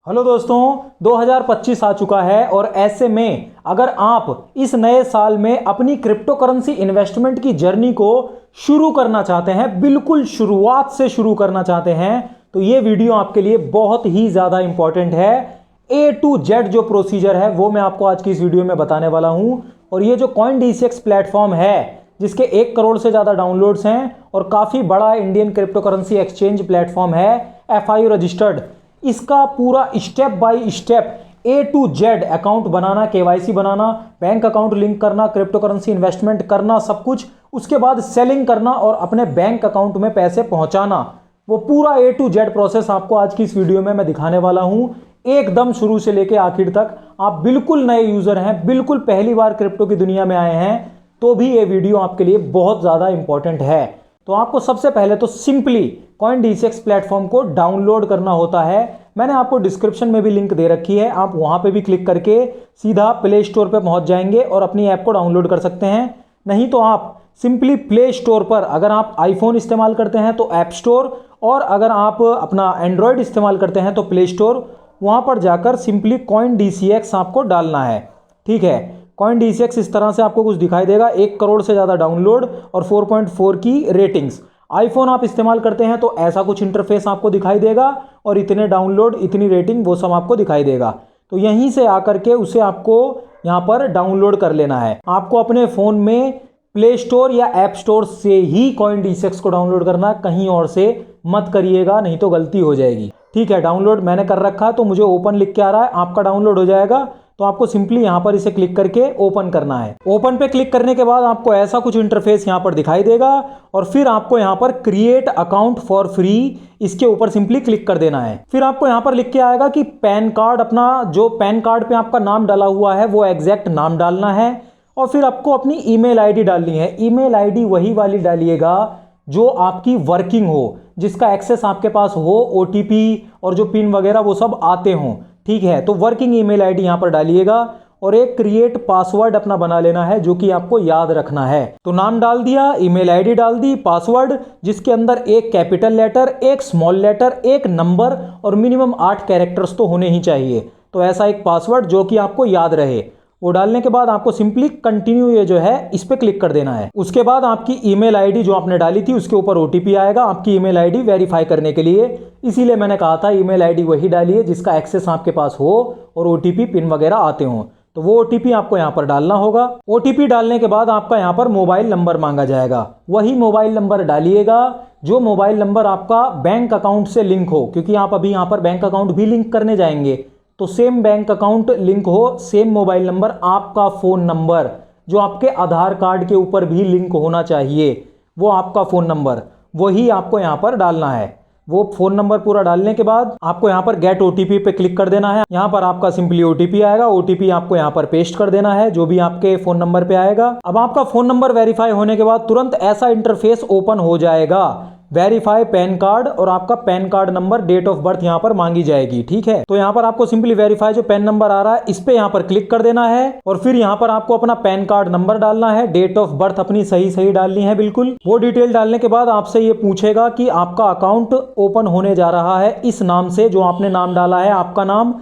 Hello दोस्तों, 2025 आ चुका है और ऐसे में अगर आप इस नए साल में अपनी क्रिप्टो करेंसी इन्वेस्टमेंट की जर्नी को शुरू करना चाहते हैं, बिल्कुल शुरुआत से शुरू करना चाहते हैं, तो ये वीडियो आपके लिए बहुत ही ज़्यादा इंपॉर्टेंट है। A to Z जो प्रोसीजर है वो मैं आपको आज की इस वीडियो में बताने वाला हूं। और ये जो CoinDCX प्लेटफॉर्म है जिसके 1 करोड़ से ज़्यादा डाउनलोड्स हैं और काफ़ी बड़ा Indian crypto currency exchange platform है, FIO रजिस्टर्ड, इसका पूरा step by step A to Z account banana, KYC banana, bank account link करना, क्रिप्टो करेंसी इन्वेस्टमेंट करना, सब कुछ, उसके बाद सेलिंग करना और अपने बैंक अकाउंट में पैसे पहुंचाना, वो पूरा A to Z प्रोसेस आपको आज की इस वीडियो में मैं दिखाने वाला हूं, एकदम शुरू से लेके आखिर तक। आप बिल्कुल नए यूजर हैं, बिल्कुल पहली बार क्रिप्टो की दुनिया में आए हैं, तो भी ये वीडियो आपके लिए बहुत ज़्यादा इंपॉर्टेंट है। तो आपको सबसे पहले तो सिंपली CoinDCX प्लेटफॉर्म को डाउनलोड करना होता है। मैंने आपको डिस्क्रिप्शन में भी लिंक दे रखी है, आप वहां पे भी क्लिक करके सीधा प्ले स्टोर पे पहुंच जाएंगे और अपनी ऐप को डाउनलोड कर सकते हैं। नहीं तो आप सिंपली प्ले स्टोर पर, अगर आप आईफोन इस्तेमाल करते हैं तो ऐप स्टोर, और अगर आप अपना एंड्रॉयड इस्तेमाल करते हैं तो प्ले स्टोर, वहां पर जाकर सिंपली CoinDCX आपको डालना है। ठीक है, CoinDCX इस तरह से आपको कुछ दिखाई देगा, 1 करोड़ से ज़्यादा डाउनलोड और 4.4 की रेटिंग्स। आईफोन आप इस्तेमाल करते हैं तो ऐसा कुछ इंटरफेस आपको दिखाई देगा और इतने डाउनलोड, इतनी रेटिंग, वो सब आपको दिखाई देगा। तो यहीं से आकर के उसे आपको यहाँ पर डाउनलोड कर लेना है। आपको अपने फ़ोन में प्ले स्टोर या ऐप स्टोर से ही CoinDCX को डाउनलोड करना, कहीं और से मत करिएगा, नहीं तो गलती हो जाएगी। ठीक है, डाउनलोड मैंने कर रखा है तो मुझे ओपन लिख के आ रहा है, आपका डाउनलोड हो जाएगा। तो आपको सिंपली यहाँ पर इसे क्लिक करके ओपन करना है। ओपन पे क्लिक करने के बाद आपको ऐसा कुछ इंटरफेस यहाँ पर दिखाई देगा और फिर आपको यहाँ पर क्रिएट अकाउंट फॉर फ्री, इसके ऊपर सिंपली क्लिक कर देना है। फिर आपको यहाँ पर लिख के आएगा कि पैन कार्ड, अपना जो पैन कार्ड पे आपका नाम डाला हुआ है वो एग्जैक्ट नाम डालना है और फिर आपको अपनी ईमेल आईडी डालनी है। ईमेल आईडी वही वाली डालिएगा जो आपकी वर्किंग हो, जिसका एक्सेस आपके पास हो, OTP और जो पिन वगैरह वो सब आते हों। ठीक है, तो वर्किंग ईमेल आईडी यहाँ पर डालिएगा और एक क्रिएट पासवर्ड अपना बना लेना है जो कि आपको याद रखना है। तो नाम डाल दिया, ईमेल आईडी डाल दी, पासवर्ड जिसके अंदर एक कैपिटल लेटर, एक स्मॉल लेटर, एक नंबर और मिनिमम 8 कैरेक्टर्स तो होने ही चाहिए। तो ऐसा एक पासवर्ड जो कि आपको याद रहे, वो डालने के बाद आपको सिंपली कंटिन्यू, ये जो है इस पे क्लिक कर देना है। उसके बाद आपकी ईमेल आईडी जो आपने डाली थी उसके ऊपर OTP आएगा आपकी ईमेल आईडी वेरीफाई करने के लिए। इसीलिए मैंने कहा था ईमेल आईडी वही डालिए जिसका एक्सेस आपके पास हो और OTP पिन वगैरह आते हों। तो वो OTP आपको यहाँ पर डालना होगा। OTP डालने के बाद आपका यहाँ पर मोबाइल नंबर मांगा जाएगा, वही मोबाइल नंबर डालिएगा जो मोबाइल नंबर आपका बैंक अकाउंट से लिंक हो, क्योंकि आप अभी यहाँ पर बैंक अकाउंट भी लिंक करने जाएंगे। तो सेम बैंक अकाउंट लिंक हो, सेम मोबाइल नंबर, आपका फ़ोन नंबर जो आपके आधार कार्ड के ऊपर भी लिंक होना चाहिए, वो आपका फ़ोन नंबर वही आपको यहाँ पर डालना है। वो फ़ोन नंबर पूरा डालने के बाद आपको यहाँ पर गेट OTP पे क्लिक कर देना है। यहाँ पर आपका सिंपली OTP आएगा, OTP आपको यहाँ पर पेस्ट कर देना है जो भी आपके फ़ोन नंबर पे आएगा। अब आपका फ़ोन नंबर वेरीफाई होने के बाद तुरंत ऐसा इंटरफेस ओपन हो जाएगा, वेरीफाई पैन कार्ड, और आपका PAN card number, date of birth यहाँ पर मांगी जाएगी। ठीक है, तो यहाँ पर आपको सिंपली वेरीफाई जो पैन नंबर आ रहा है इस पे यहाँ पर क्लिक कर देना है और फिर यहाँ पर आपको अपना पैन कार्ड नंबर डालना है, डेट ऑफ बर्थ अपनी सही डालनी है बिल्कुल। वो डिटेल डालने के बाद आपसे ये पूछेगा कि आपका अकाउंट ओपन होने जा रहा है इस नाम से, जो आपने नाम डाला है आपका नाम।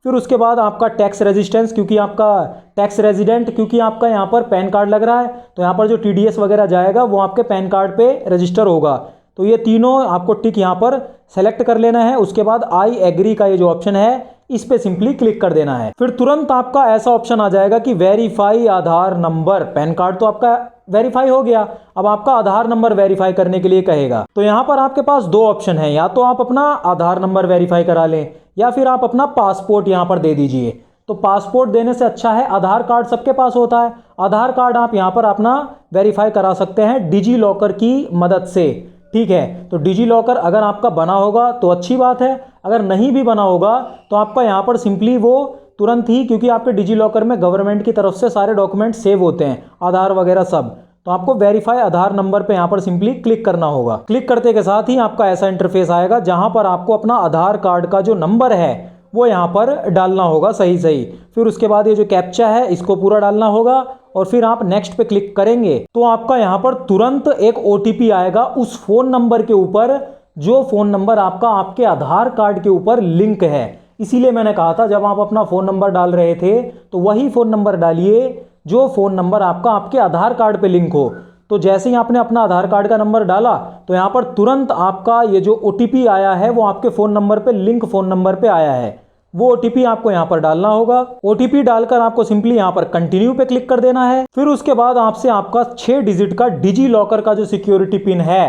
फिर उसके बाद आपका टैक्स रेजिस्टेंस, क्योंकि आपका टैक्स रेजिडेंट, क्योंकि आपका यहाँ पर पैन कार्ड लग रहा है तो यहाँ पर जो TDS वगैरह जाएगा वो आपके पैन कार्ड पे रजिस्टर होगा। तो ये तीनों आपको टिक यहाँ पर सेलेक्ट कर लेना है। उसके बाद आई एग्री का ये जो ऑप्शन है इस पे सिंपली क्लिक कर देना है। फिर तुरंत आपका ऐसा ऑप्शन आ जाएगा कि वेरीफाई आधार नंबर। पैन कार्ड तो आपका वेरीफाई हो गया, अब आपका आधार नंबर वेरीफाई करने के लिए कहेगा। तो यहाँ पर आपके पास 2 ऑप्शन है, या तो आप अपना आधार नंबर वेरीफाई करा लें या फिर आप अपना पासपोर्ट यहाँ पर दे दीजिए। तो पासपोर्ट देने से अच्छा है, आधार कार्ड सबके पास होता है, आधार कार्ड आप यहाँ पर अपना वेरीफाई करा सकते हैं डिजी लॉकर की मदद से। ठीक है, तो डिजी लॉकर अगर आपका बना होगा तो अच्छी बात है, अगर नहीं भी बना होगा तो आपका यहाँ पर सिंपली वो तुरंत ही, क्योंकि आपके डिजी लॉकर में गवर्नमेंट की तरफ से सारे डॉक्यूमेंट सेव होते हैं, आधार वगैरह सब, तो आपको वेरीफाई आधार नंबर पे यहाँ पर सिंपली क्लिक करना होगा। क्लिक करते के साथ ही आपका ऐसा इंटरफेस आएगा जहां पर आपको अपना आधार कार्ड का जो नंबर है वो यहाँ पर डालना होगा सही। फिर उसके बाद ये जो कैप्चा है इसको पूरा डालना होगा और फिर आप नेक्स्ट पे क्लिक करेंगे तो आपका यहाँ पर तुरंत एक OTP आएगा उस फोन नंबर के ऊपर जो फोन नंबर आपका आपके आधार कार्ड के ऊपर लिंक है। इसीलिए मैंने कहा था जब आप अपना फ़ोन नंबर डाल रहे थे तो वही फ़ोन नंबर डालिए जो फ़ोन नंबर आपका आपके आधार कार्ड पे लिंक हो। तो जैसे ही आपने अपना आधार कार्ड का नंबर डाला तो यहाँ पर तुरंत आपका ये जो OTP आया है वो आपके फ़ोन नंबर पे लिंक फ़ोन नंबर पे आया है, वो OTP आपको यहाँ पर डालना होगा। OTP डालकर आपको सिंपली यहाँ पर कंटिन्यू पे क्लिक कर देना है। फिर उसके बाद आपसे आपका 6 डिजिट का डिजी लॉकर का जो सिक्योरिटी पिन है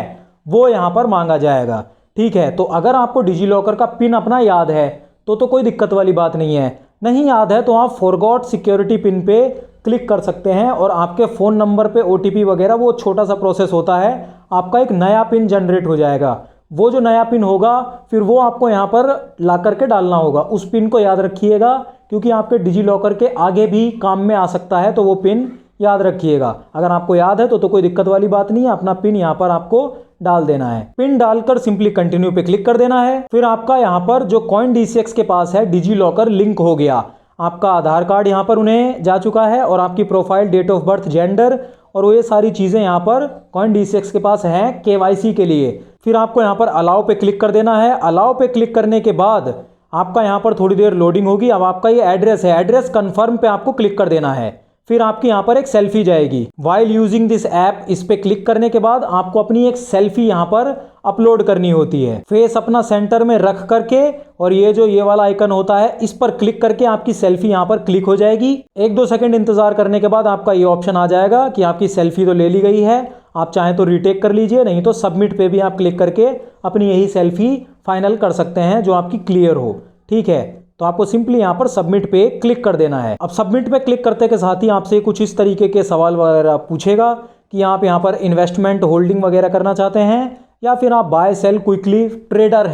वो यहाँ पर मांगा जाएगा। ठीक है, तो अगर आपको डिजी लॉकर का पिन अपना याद है तो कोई दिक्कत वाली बात नहीं है। नहीं याद है तो आप फॉरगॉट सिक्योरिटी पिन पे क्लिक कर सकते हैं और आपके फ़ोन नंबर पे OTP वगैरह वो छोटा सा प्रोसेस होता है, आपका एक नया पिन जनरेट हो जाएगा। वो जो नया पिन होगा फिर वो आपको यहाँ पर ला करके डालना होगा। उस पिन को याद रखिएगा क्योंकि आपके डिजी लॉकर के आगे भी काम में आ सकता है, तो वो पिन याद रखिएगा। अगर आपको याद है तो कोई दिक्कत वाली बात नहीं है, अपना पिन यहाँ पर आपको डाल देना है। पिन डालकर सिंपली कंटिन्यू पे क्लिक कर देना है। फिर आपका यहाँ पर जो CoinDCX के पास है डिजी लॉकर लिंक हो गया, आपका आधार कार्ड यहाँ पर उन्हें जा चुका है और आपकी profile, date of birth, gender और वो ये सारी चीज़ें यहाँ पर CoinDCX के पास हैं KYC के लिए। फिर आपको यहाँ पर अलाउ पे क्लिक कर देना है। अलाउ पे क्लिक करने के बाद आपका यहाँ पर थोड़ी देर लोडिंग होगी। अब आपका ये एड्रेस है, एड्रेस कन्फर्म पे आपको क्लिक कर देना है। फिर आपकी यहाँ पर एक सेल्फी जाएगी। वाइल यूजिंग दिस ऐप, इस पे क्लिक करने के बाद आपको अपनी एक सेल्फी यहाँ पर अपलोड करनी होती है। फेस अपना सेंटर में रख करके और ये वाला आइकन होता है इस पर क्लिक करके आपकी सेल्फी यहाँ पर क्लिक हो जाएगी। 1-2 सेकंड इंतजार करने के बाद आपका ये ऑप्शन आ जाएगा कि आपकी सेल्फी तो ले ली गई है, आप चाहें तो रीटेक कर लीजिए, नहीं तो सबमिट पे भी आप क्लिक करके अपनी यही सेल्फी फाइनल कर सकते हैं जो आपकी क्लियर हो। ठीक है, तो आपको सिंपली यहाँ पर सबमिट पे क्लिक कर देना है। अब सबमिट पे क्लिक करते के साथ ही आपसे कुछ इस तरीके के सवाल वगैरह पूछेगा कि आप यहाँ पर इन्वेस्टमेंट होल्डिंग वगैरह करना चाहते हैं या फिर आप बाय सेल क्विकली ट्रेडर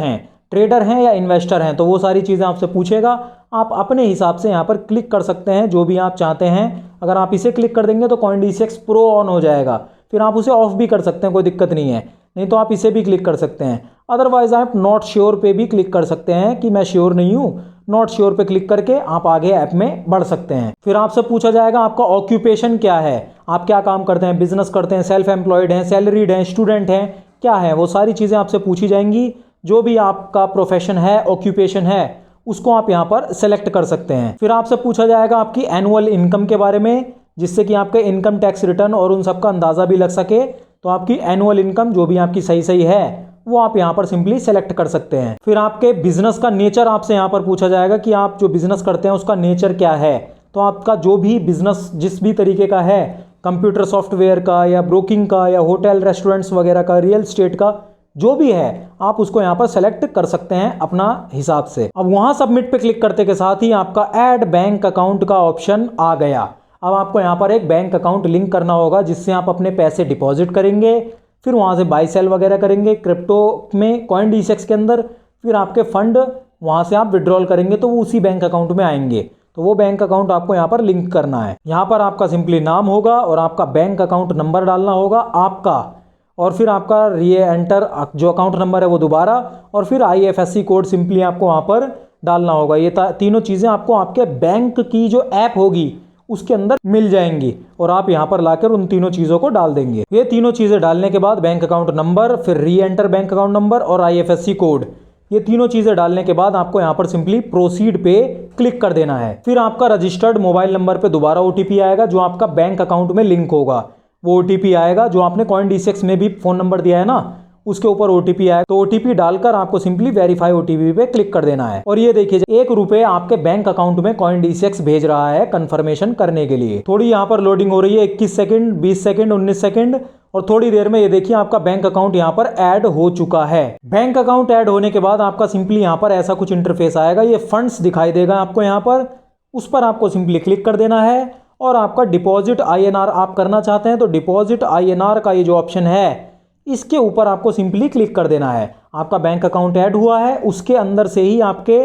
हैं या इन्वेस्टर हैं, तो वो सारी चीज़ें आपसे पूछेगा। आप अपने हिसाब से यहाँ पर क्लिक कर सकते हैं जो भी आप चाहते हैं। अगर आप इसे क्लिक कर देंगे तो CoinDCX Pro ऑन हो जाएगा, फिर आप उसे ऑफ भी कर सकते हैं, कोई दिक्कत नहीं है। नहीं तो आप इसे भी क्लिक कर सकते हैं। अदरवाइज आप नॉट श्योर पे भी क्लिक कर सकते हैं कि मैं श्योर नहीं हूँ। नॉट श्योर पे क्लिक करके आप आगे ऐप में बढ़ सकते हैं। फिर आपसे पूछा जाएगा आपका ऑक्यूपेशन क्या है, आप क्या काम करते हैं, बिजनेस करते हैं, सेल्फ एम्प्लॉयड हैं, सैलरीड हैं, स्टूडेंट हैं, क्या है, वो सारी चीज़ें आपसे पूछी जाएंगी। जो भी आपका प्रोफेशन है, ऑक्यूपेशन है, उसको आप यहाँ पर सेलेक्ट कर सकते हैं। फिर आपसे पूछा जाएगा आपकी एनुअल इनकम के बारे में, जिससे कि आपके इनकम टैक्स रिटर्न और उन सब का अंदाज़ा भी लग सके। तो आपकी एनुअल इनकम जो भी आपकी सही है वो आप यहाँ पर सिंपली सेलेक्ट कर सकते हैं। फिर आपके बिजनेस का नेचर आपसे यहाँ पर पूछा जाएगा कि आप जो बिजनेस करते हैं उसका नेचर क्या है। तो आपका जो भी बिजनेस जिस भी तरीके का है, कंप्यूटर सॉफ्टवेयर का या ब्रोकिंग का या होटल रेस्टोरेंट्स वगैरह का, रियल स्टेट का, जो भी है आप उसको यहाँ पर सेलेक्ट कर सकते हैं अपना हिसाब से। अब वहाँ सबमिट पे क्लिक करते के साथ ही आपका ऐड बैंक अकाउंट का ऑप्शन आ गया। अब आपको यहाँ पर एक बैंक अकाउंट लिंक करना होगा जिससे आप अपने पैसे डिपॉजिट करेंगे, फिर वहाँ से बाई सेल वगैरह करेंगे क्रिप्टो में CoinDCX के अंदर, फिर आपके फंड वहाँ से आप विड्रॉल करेंगे तो वो उसी बैंक अकाउंट में आएंगे। तो वो बैंक अकाउंट आपको यहाँ पर लिंक करना है। यहाँ पर आपका सिंपली नाम होगा और आपका बैंक अकाउंट नंबर डालना होगा आपका, और फिर आपका री एंटर जो अकाउंट नंबर है वो दोबारा, और फिर IFSC कोड सिंपली आपको वहाँ पर डालना होगा। ये तीनों चीज़ें आपको आपके बैंक की जो ऐप होगी उसके अंदर मिल जाएंगी और आप यहाँ पर लाकर उन तीनों चीज़ों को डाल देंगे। ये तीनों चीज़ें डालने के बाद बैंक अकाउंट नंबर, फिर री एंटर बैंक अकाउंट नंबर और IFSC कोड, ये तीनों चीज़ें डालने के बाद आपको यहाँ पर सिंपली प्रोसीड पे क्लिक कर देना है। फिर आपका रजिस्टर्ड मोबाइल नंबर पे दोबारा OTP आएगा जो आपका बैंक अकाउंट में लिंक होगा। वो OTP आएगा जो आपने CoinDCX में भी फ़ोन नंबर दिया है ना, उसके ऊपर OTP आएगा। तो OTP डालकर आपको सिंपली वेरीफाई OTP पे क्लिक कर देना है। और ये देखिए ₹1 आपके बैंक अकाउंट में CoinDCX भेज रहा है कंफर्मेशन करने के लिए। थोड़ी यहाँ पर लोडिंग हो रही है, 21 सेकंड, 20 सेकंड, 19 सेकंड, और थोड़ी देर में ये देखिए आपका बैंक अकाउंट यहाँ पर ऐड हो चुका है। बैंक अकाउंट ऐड होने के बाद आपका सिंपली यहाँ पर ऐसा कुछ इंटरफेस आएगा, ये फंड्स दिखाई देगा आपको यहाँ पर, उस पर आपको सिंपली क्लिक कर देना है। और आपका डिपॉजिट INR आप करना चाहते हैं तो डिपॉजिट INR का ये जो ऑप्शन है इसके ऊपर आपको सिंपली क्लिक कर देना है। आपका बैंक अकाउंट ऐड हुआ है, उसके अंदर से ही आपके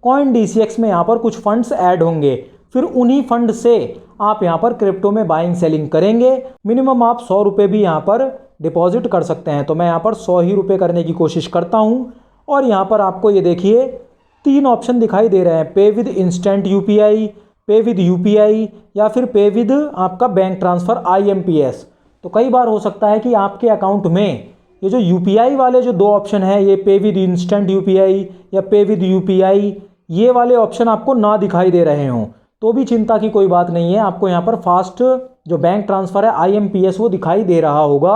CoinDCX में यहाँ पर कुछ फंड्स ऐड होंगे, फिर उन्हीं फंड से आप यहाँ पर क्रिप्टो में बाइंग सेलिंग करेंगे। मिनिमम आप ₹100 भी यहाँ पर डिपॉजिट कर सकते हैं। तो मैं यहाँ पर ₹100 करने की कोशिश करता हूँ। और यहाँ पर आपको ये देखिए 3 ऑप्शन दिखाई दे रहे हैं, पे विद इंस्टेंट UPI, पे विद UPI या फिर पे विद आपका बैंक ट्रांसफ़र IMPS। तो कई बार हो सकता है कि आपके अकाउंट में ये जो UPI वाले जो 2 ऑप्शन हैं, ये पे विद इंस्टेंट UPI या पे विद UPI, ये वाले ऑप्शन आपको ना दिखाई दे रहे हों तो भी चिंता की कोई बात नहीं है। आपको यहाँ पर फास्ट जो बैंक ट्रांसफ़र है IMPS वो दिखाई दे रहा होगा।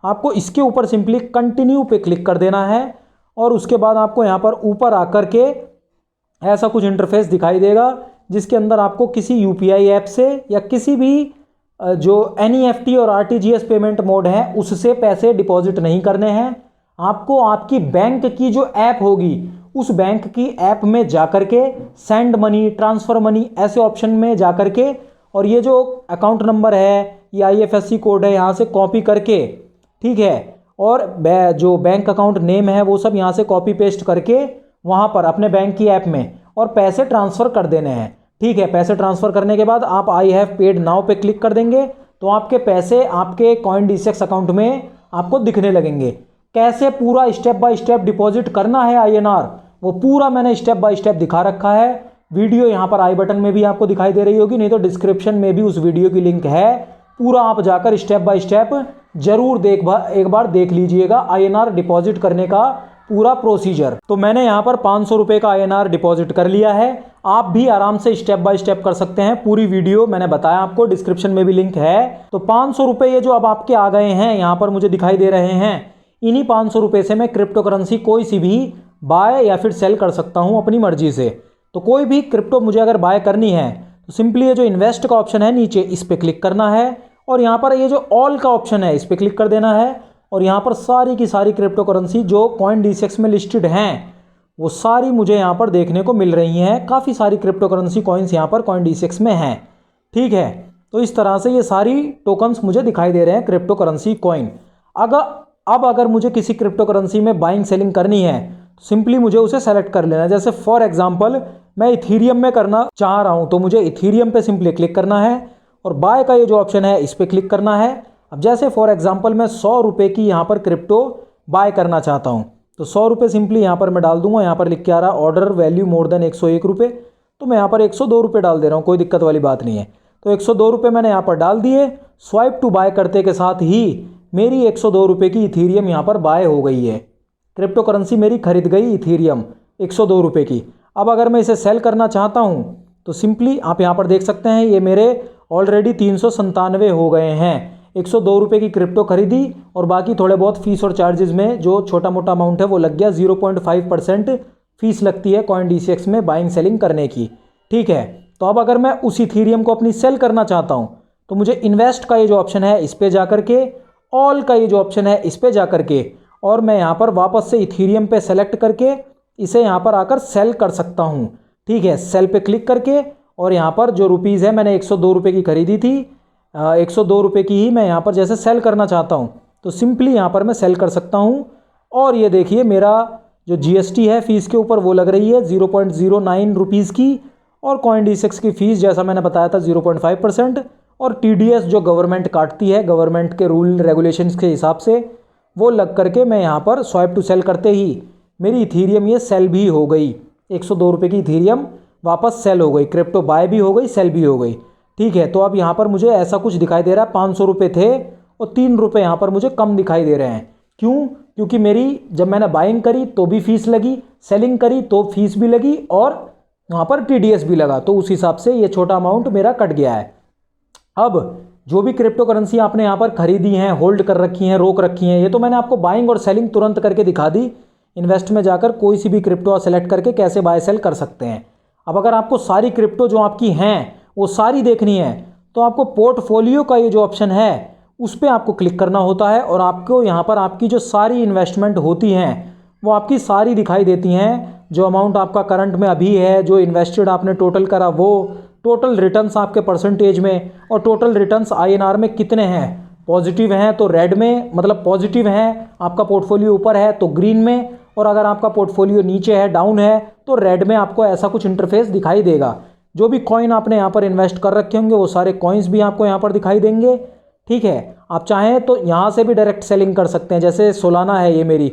आपको इसके ऊपर सिंपली कंटिन्यू पे क्लिक कर देना है और उसके बाद आपको यहाँ पर ऊपर आकर के ऐसा कुछ इंटरफेस दिखाई देगा जिसके अंदर आपको किसी UPI ऐप से या किसी भी जो NEFT और RTGS पेमेंट मोड है उससे पैसे डिपॉजिट नहीं करने हैं। आपको आपकी बैंक की जो ऐप होगी उस बैंक की ऐप में जाकर के सेंड मनी, ट्रांसफ़र मनी ऐसे ऑप्शन में जाकर के और ये जो अकाउंट नंबर है, ये IFSC कोड है, यहाँ से कॉपी करके, ठीक है, और जो बैंक अकाउंट नेम है वो सब यहाँ से कॉपी पेस्ट करके वहाँ पर अपने बैंक की ऐप में और पैसे ट्रांसफ़र कर देने हैं। ठीक है, पैसे ट्रांसफ़र करने के बाद आप आई हैव पेड नाउ पे क्लिक कर देंगे तो आपके पैसे आपके CoinDCX अकाउंट में आपको दिखने लगेंगे। कैसे पूरा स्टेप बाय स्टेप डिपॉजिट करना है INR वो पूरा मैंने स्टेप बाय स्टेप दिखा रखा है। वीडियो यहाँ पर आई बटन में भी आपको दिखाई दे रही होगी, नहीं तो डिस्क्रिप्शन में भी उस वीडियो की लिंक है। पूरा आप जाकर स्टेप बाय स्टेप जरूर एक बार देख लीजिएगा INR डिपॉजिट करने का पूरा प्रोसीजर। तो मैंने यहाँ पर 500 रुपये का INR डिपॉजिट कर लिया है। आप भी आराम से स्टेप बाय स्टेप कर सकते हैं। पूरी वीडियो मैंने बताया आपको, डिस्क्रिप्शन में भी लिंक है। तो 500 रुपये ये जो अब आपके आ गए हैं यहाँ पर मुझे दिखाई दे रहे हैं, इन्हीं 500 रुपये से मैं क्रिप्टो करेंसी कोई सी भी बाय या फिर सेल कर सकता हूँ अपनी मर्जी से। तो कोई भी क्रिप्टो मुझे अगर बाय करनी है तो सिंपली ये जो इन्वेस्ट का ऑप्शन है नीचे, इस पर क्लिक करना है और यहाँ पर ये जो ऑल का ऑप्शन है इस पर क्लिक कर देना है और यहाँ पर सारी की सारी क्रिप्टो करेंसी जो CoinDCX में लिस्टेड हैं वो सारी मुझे यहाँ पर देखने को मिल रही हैं। काफ़ी सारी क्रिप्टो करेंसी कॉइन्स यहाँ पर CoinDCX में हैं। ठीक है, तो इस तरह से ये सारी टोकन्स मुझे दिखाई दे रहे हैं क्रिप्टो करेंसी कॉइन। अगर मुझे किसी क्रिप्टो करेंसी में बाइंग सेलिंग करनी है तो सिंपली मुझे उसे सेलेक्ट कर लेना है। जैसे फॉर एग्जांपल मैं इथीरियम में करना चाह रहा हूँ तो मुझे इथीरियम पे सिंपली क्लिक करना है और बाय का ये जो ऑप्शन है इस पर क्लिक करना है। अब जैसे फॉर एग्जांपल मैं 100 रुपये की यहाँ पर क्रिप्टो बाय करना चाहता हूँ तो 100 रुपये सिंपली यहाँ पर मैं डाल दूंगा। यहाँ पर लिख के आ रहा ऑर्डर वैल्यू मोर देन 101 रुपये, तो मैं यहाँ पर 102 रुपये डाल दे रहा हूँ, कोई दिक्कत वाली बात नहीं है। तो 102 रुपये मैंने यहाँ पर डाल दिए। स्वाइप टू बाय करते के साथ ही मेरी 102 रुपये की इथीरियम यहाँ पर बाय हो गई है। क्रिप्टो करेंसी मेरी खरीद गई इथीरियम 102 रुपये की। अब अगर मैं इसे सेल करना चाहता हूँ तो सिंपली आप यहाँ पर देख सकते हैं ये मेरे ऑलरेडी 397 हो गए हैं। 102 रुपये की क्रिप्टो खरीदी और बाकी थोड़े बहुत फीस और चार्जेस में जो छोटा मोटा अमाउंट है वो लग गया। 0.5% फीस लगती है CoinDCX में बाइंग सेलिंग करने की। ठीक है, तो अब अगर मैं उस इथीरियम को अपनी सेल करना चाहता हूँ तो मुझे इन्वेस्ट का ये जो ऑप्शन है इस पर जा करके, ऑल का ये जो ऑप्शन है इस पर जा करके और मैं यहाँ पर वापस से इथीरियम पे सेलेक्ट करके इसे यहाँ पर आकर सेल कर सकता हूँ। ठीक है, सेल पे क्लिक करके और यहाँ पर जो रुपीज़ है मैंने 102 रुपये की खरीदी थी, 102 रुपये की ही मैं यहाँ पर जैसे सेल करना चाहता हूँ तो सिंपली यहाँ पर मैं सेल कर सकता हूँ। और ये देखिए मेरा जो GST है फीस के ऊपर वो लग रही है 0.09 रुपीज़ की और CoinDCX की फ़ीस जैसा मैंने बताया था 0.5% और TDS जो गवर्नमेंट काटती है गवर्नमेंट के रूल रेगुलेशंस के हिसाब से वो लग करके मैं यहाँ पर स्वाइप टू सेल करते ही मेरी इथीरियम ये सेल भी हो गई। 102 रुपये की इथीरियम वापस सेल हो गई, क्रिप्टो बाय भी हो गई, सेल भी हो गई। ठीक है, तो अब यहाँ पर मुझे ऐसा कुछ दिखाई दे रहा है, 500 रुपये थे और 3 रुपये यहाँ पर मुझे कम दिखाई दे रहे हैं। क्यों? क्योंकि मेरी जब मैंने बाइंग करी तो भी फीस लगी, सेलिंग करी तो फीस भी लगी और वहाँ पर TDS भी लगा, तो उस हिसाब से ये छोटा अमाउंट मेरा कट गया है। अब जो भी क्रिप्टो करेंसी आपने यहाँ पर खरीदी हैं, होल्ड कर रखी हैं, रोक रखी हैं, ये तो मैंने आपको बाइंग और सेलिंग तुरंत करके दिखा दी। इन्वेस्ट में जाकर कोई सी भी क्रिप्टो सेलेक्ट करके कैसे बाय सेल कर सकते हैं। अब अगर आपको सारी क्रिप्टो जो आपकी हैं वो सारी देखनी है तो आपको पोर्टफोलियो का ये जो ऑप्शन है उस पर आपको क्लिक करना होता है और आपको यहाँ पर आपकी जो सारी इन्वेस्टमेंट होती हैं वो आपकी सारी दिखाई देती हैं। जो अमाउंट आपका करंट में अभी है, जो इन्वेस्टेड आपने टोटल करा, वो टोटल रिटर्न्स आपके परसेंटेज में और टोटल रिटर्न्स INR में कितने हैं। पॉजिटिव हैं तो रेड में, मतलब पॉजिटिव हैं, आपका पोर्टफोलियो ऊपर है तो ग्रीन में, और अगर आपका पोर्टफोलियो नीचे है, डाउन है, तो रेड में आपको ऐसा कुछ इंटरफेस दिखाई देगा। जो भी कॉइन आपने यहाँ पर इन्वेस्ट कर रखे होंगे वो सारे कॉइन्स भी आपको यहाँ पर दिखाई देंगे। ठीक है, आप चाहें तो यहाँ से भी डायरेक्ट सेलिंग कर सकते हैं। जैसे सोलाना है ये मेरी,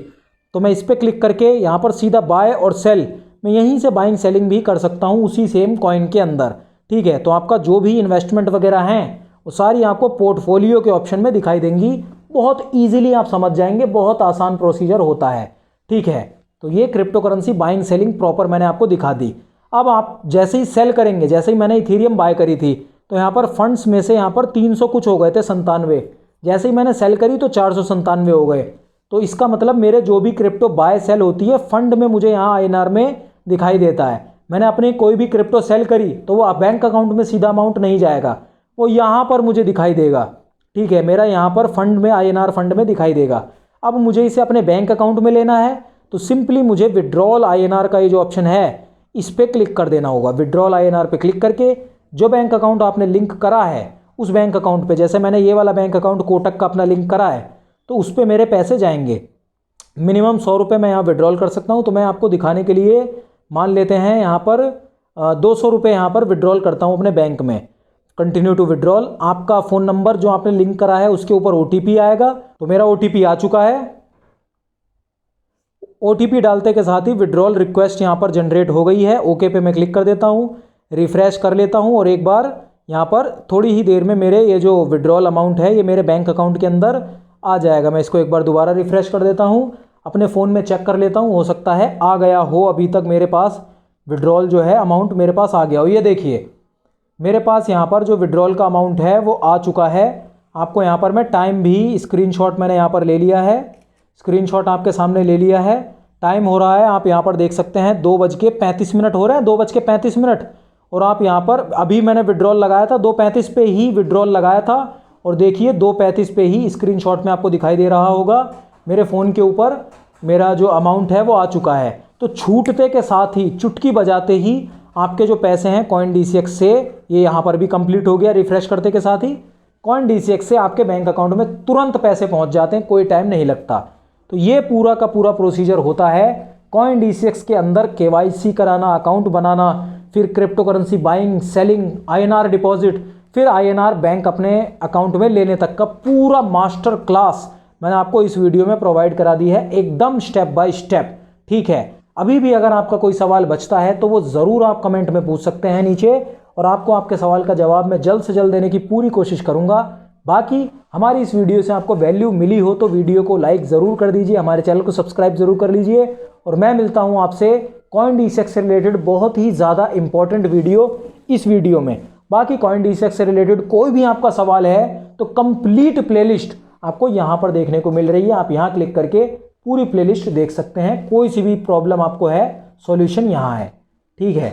तो मैं इस पर क्लिक करके यहाँ पर सीधा बाय और सेल, मैं यहीं से बाइंग सेलिंग भी कर सकता हूँ उसी सेम कॉइन के अंदर। ठीक है, तो आपका जो भी इन्वेस्टमेंट वगैरह हैं वो सारी आपको पोर्टफोलियो के ऑप्शन में दिखाई देंगी। बहुत ईजिली आप समझ जाएंगे, बहुत आसान प्रोसीजर होता है। ठीक है, तो ये crypto currency buying selling proper मैंने आपको दिखा दी। अब आप जैसे ही सेल करेंगे, जैसे ही मैंने इथेरियम बाय करी थी तो यहाँ पर फंड्स में से यहाँ पर 300 कुछ हो गए थे, 97। जैसे ही मैंने सेल करी तो 497 हो गए। तो इसका मतलब मेरे जो भी क्रिप्टो बाय सेल होती है फंड में मुझे यहाँ INR में दिखाई देता है। मैंने अपनी कोई भी क्रिप्टो सेल करी तो वो बैंक अकाउंट में सीधा अमाउंट नहीं जाएगा, वो यहाँ पर मुझे दिखाई देगा। ठीक है, मेरा यहाँ पर फंड में INR फंड में दिखाई देगा। अब मुझे इसे अपने बैंक अकाउंट में लेना है तो सिंपली मुझे विड्रॉल INR का ये जो ऑप्शन है इस पर क्लिक कर देना होगा। विड्रॉल INR पे क्लिक करके जो बैंक अकाउंट आपने लिंक करा है उस बैंक अकाउंट पे, जैसे मैंने ये वाला बैंक अकाउंट कोटक का अपना लिंक करा है तो उस पर मेरे पैसे जाएंगे। मिनिमम 100 रुपये मैं यहाँ विड्रॉल कर सकता हूँ। तो मैं आपको दिखाने के लिए मान लेते हैं यहाँ पर 200 रुपये यहाँ पर विड्रॉल करता हूँ अपने बैंक में। Continue to withdrawal. आपका फ़ोन नंबर जो आपने लिंक करा है उसके ऊपर OTP आएगा। तो मेरा OTP आ चुका है। OTP डालते के साथ ही विड्रॉल रिक्वेस्ट यहाँ पर जनरेट हो गई है। ओके पे मैं क्लिक कर देता हूँ, रिफ्रेश कर लेता हूँ और एक बार यहाँ पर थोड़ी ही देर में मेरे ये जो विड्रॉल अमाउंट है ये मेरे बैंक अकाउंट के अंदर आ जाएगा। मैं इसको एक बार दोबारा रिफ्रेश कर देता हूँ, अपने फ़ोन में चेक कर लेता हूँ, हो सकता है आ गया हो। अभी तक मेरे पास विड्रॉल जो है अमाउंट मेरे पास आ गया हो। ये देखिए मेरे पास यहाँ पर जो विड्रॉल का अमाउंट है वो आ चुका है। आपको यहाँ पर मैं टाइम भी स्क्रीनशॉट मैंने यहाँ पर ले लिया है, स्क्रीनशॉट आपके सामने ले लिया है। टाइम हो रहा है, आप यहाँ पर देख सकते हैं 2:35 हो रहे हैं, 2:35। और आप यहाँ पर अभी मैंने विड्रॉल लगाया था 2:35 पे ही विड्रॉल लगाया था और देखिए 2:35 पे ही स्क्रीनशॉट में आपको दिखाई दे रहा होगा मेरे फ़ोन के ऊपर मेरा जो अमाउंट है वो आ चुका है। तो छूटते के साथ ही, चुटकी बजाते ही आपके जो पैसे हैं CoinDCX से, ये यहाँ पर भी कंप्लीट हो गया। रिफ्रेश करते के साथ ही CoinDCX से आपके बैंक अकाउंट में तुरंत पैसे पहुँच जाते हैं, कोई टाइम नहीं लगता। तो ये पूरा का पूरा प्रोसीजर होता है CoinDCX के अंदर। KYC कराना, अकाउंट बनाना, फिर crypto currency buying selling, INR deposit, फिर INR बैंक अपने अकाउंट में लेने तक का पूरा मास्टर क्लास मैंने आपको इस वीडियो में प्रोवाइड करा दी है, एकदम स्टेप बाय स्टेप। ठीक है, अभी भी अगर आपका कोई सवाल बचता है तो वो ज़रूर आप कमेंट में पूछ सकते हैं नीचे, और आपको आपके सवाल का जवाब मैं जल्द से जल्द देने की पूरी कोशिश करूँगा। बाकी हमारी इस वीडियो से आपको वैल्यू मिली हो तो वीडियो को लाइक ज़रूर कर दीजिए, हमारे चैनल को सब्सक्राइब ज़रूर कर लीजिए, और मैं मिलता हूँ आपसे CoinDCX से रिलेटेड बहुत ही ज़्यादा इंपॉर्टेंट वीडियो इस वीडियो में। बाकी CoinDCX से रिलेटेड कोई भी आपका सवाल है तो कंप्लीट प्लेलिस्ट आपको यहाँ पर देखने को मिल रही है। आप यहाँ क्लिक करके पूरी प्लेलिस्ट देख सकते हैं। कोई सी भी प्रॉब्लम आपको है, सॉल्यूशन यहाँ है। ठीक है।